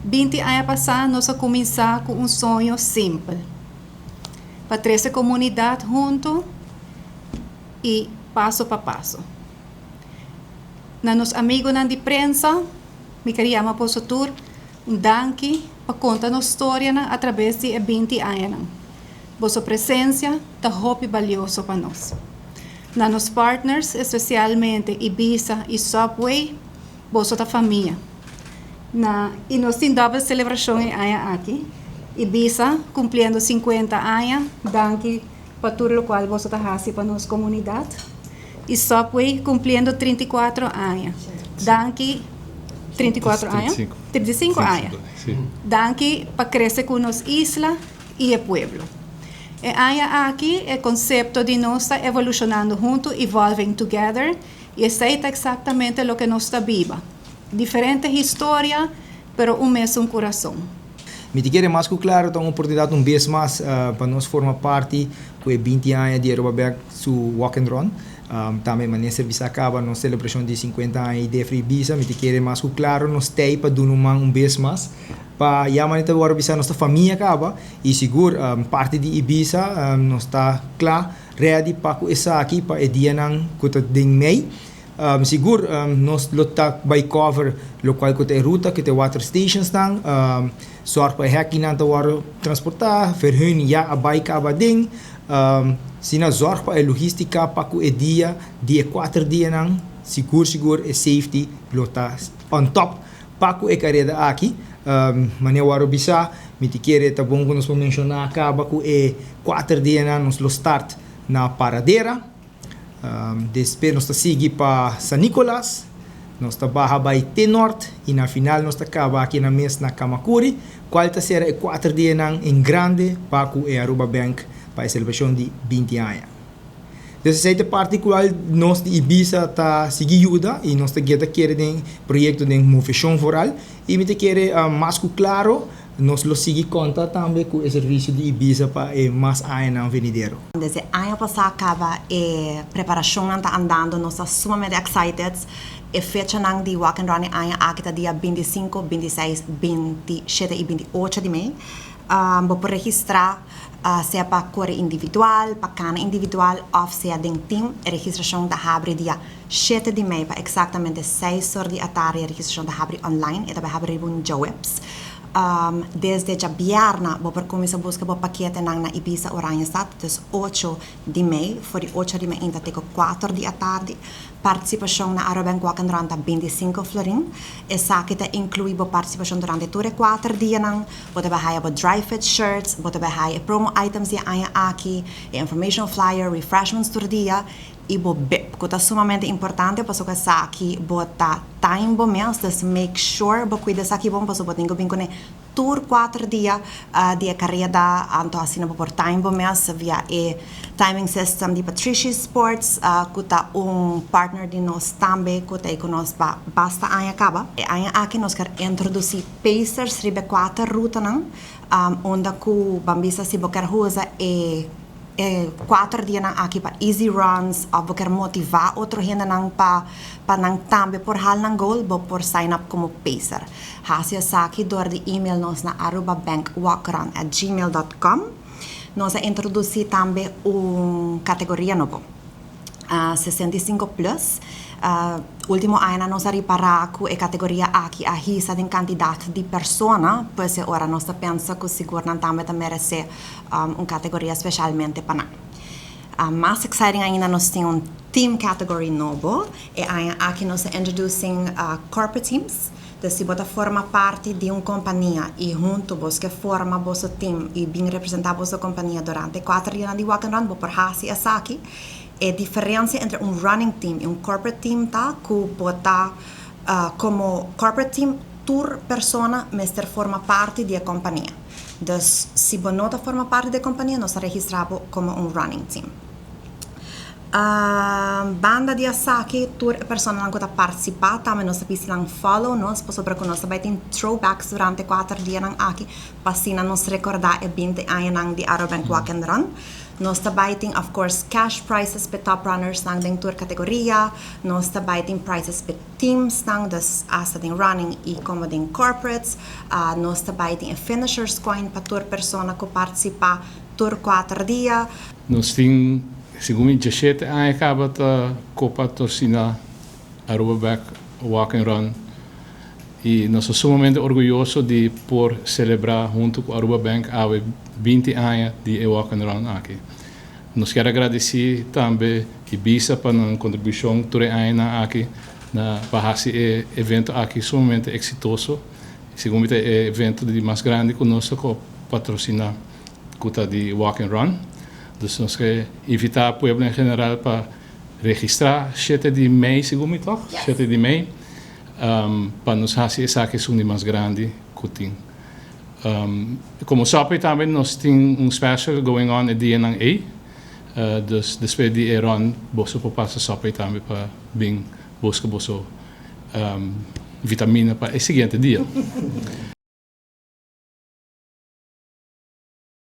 20 anos passados, nós começamos com um sonho simples. Para trazer a comunidade junto e passo a passo. Nos amigos na imprensa, me queríamos para o tour, danke para contar nossa história através de 20 anos. Vossa presença está muito valiosa para nós. Nos partners, especialmente Ibiza e Subway, vossa família. E nós temos double celebração aqui. Ibiza, cumprindo 50 anos, danke para tudo o qual você está fazendo para nossa comunidade. E Subway, cumprindo 34 anos. Danke, 34 anos? 35 anos. Danke para crescer com nossa isla e o pueblo. E aqui é o conceito de nós evolucionando junto, evolving together, e aceita exatamente o que nós está viva. Diferente história, pero o mesmo coração. Me te quero mais claro, então, uma oportunidade vez mais para nós formar parte com 20 anos de Aruba Bank Walk Run. Também, mas nesse serviço acaba na celebração de 50 anos de Ibiza. Me te quero mais claro, nós temos para dar um vez mais. Para a manita agora bisa nossa família acaba e seguro parte de Ibiza nós está claro ready para essa aqui para o dia não que está em Mei. Seguro nós lutar by cover local que tem ruta que tem water stations tang sorte para aqui não tá transportar verhun já a bike abading sina zorg para a logística para o dia de 4 dias não seguro e safety lutar on top para o carreira aqui maneira bisa me te querer tá bom quando nós mencionar acaba com 4 dias nós lo start na paradeira depois nós seguimos para San Nicolas nós barra para T-Norte e na final nós acaba aqui na mês na Kamakuri qual será 4 dias em grande para o Aruba Bank para a celebração de 20 anos. Dessa parte qual nós de Ibiza está seguindo e nós queremos projeto de movimentação foral e me quer mais claro nós lo segui conta também com o serviço de Ibiza para mais anos venidero. Desde ano passado acaba a preparação está andando, nós estamos sumamente excited. A fecha de Walk and Run aqui está dia 25, 26, 27 e 28 de mês. Vou registrar seja para cor individual, para cana individual, ou seja de team. A registração está abre dia 7 de mês, para exatamente 6 horas da tarde. A registração está abre online e está abre no webs. Desde já vierna, vou começar a buscar o paquete na Ibiza Oranjestad, dus 8 de mês, for de 8 de mês ainda tem 4 da tarde. Participação na Aruba Bank Walk Run está 25 florin. Essa aqui inclui a participação durante 4 dias. Você vai ter dry fit shirts, você vai ter promo items de aqui, information flyer, refreshments todo dia. E o BIP, que está sumamente importante, porque essa aqui bota time bom mês, então make sure que cuida aqui bom, porque você tem que tour 4 dias de carreira, então assim por time bom mês via o timing system de Patricia Sports, que está partner de nós também, que está com nós basta ano acaba. Ano aqui nós queremos introduzir pacers, ribe 4 rutas, onde que bambisa se você quer usar 4 dias aqui para easy runs, ou quer motivar outro gente para também por hal ng goal, por sign up como pacer. Hasia sa aqui door de email nos na arubabankwalkrun@gmail.com. Nós introduzir também categoria nobo, 65 plus. Último ano nós reparar que a categoria aqui a risa de quantidade de pessoas, pois agora nós pensa que seguro também merece categoria especialmente para nós. Mais exciting ainda nós temos team category novo e aqui nós introducing corporate teams. Então, se você forma parte de uma companhia e junto você forma vosso team e bem representar vossa companhia durante 4 dias de Walk and Run, por hasi essa aqui. A diferença entre running team e corporate team tá que pode como corporate team tour persona mister forma parte da companhia. Então, se você não forma parte da companhia, nós registramos como running team. Banda di Asaki, tour persona lang kota participa, tama nos pisi lang follow nos, po sobra con nos baitin throwbacks durante 4 dias ng aki, pasina nos recorda e 20 añanan di Aruba Bank Walk Run. Nos baiting of course cash prizes pe top runners ng ding tour categoria, nos baiting prizes pe teams ng das asa ding running e como ding corporates, nos baiting e finishers coin pa tour persona ko participa tour 4 dias. Nos ting segundo 17 anos acaba a Copa Torcina Aruba Bank Walk Run e nós somos sumamente orgulhosos de por celebrar junto com a Aruba Bank há 20 anos de Walk Run aqui. Nós quero agradecer também a Bisa para a contribuição que tem aqui na esse evento aqui sumamente exitoso. Segundo é evento de mais grande conosco patrocina Kuta de Walk Run. Dus nós queremos invitar o povo em geral para registrar 7 de maio, segundo me toch? 7 de maio, para nos fazer essa questão mais grande que tem. Como sabe também, nós temos special going on at DNA. Dus depois de Iran, você pode passar sabe também para bem buscar vitamina para o seguinte dia.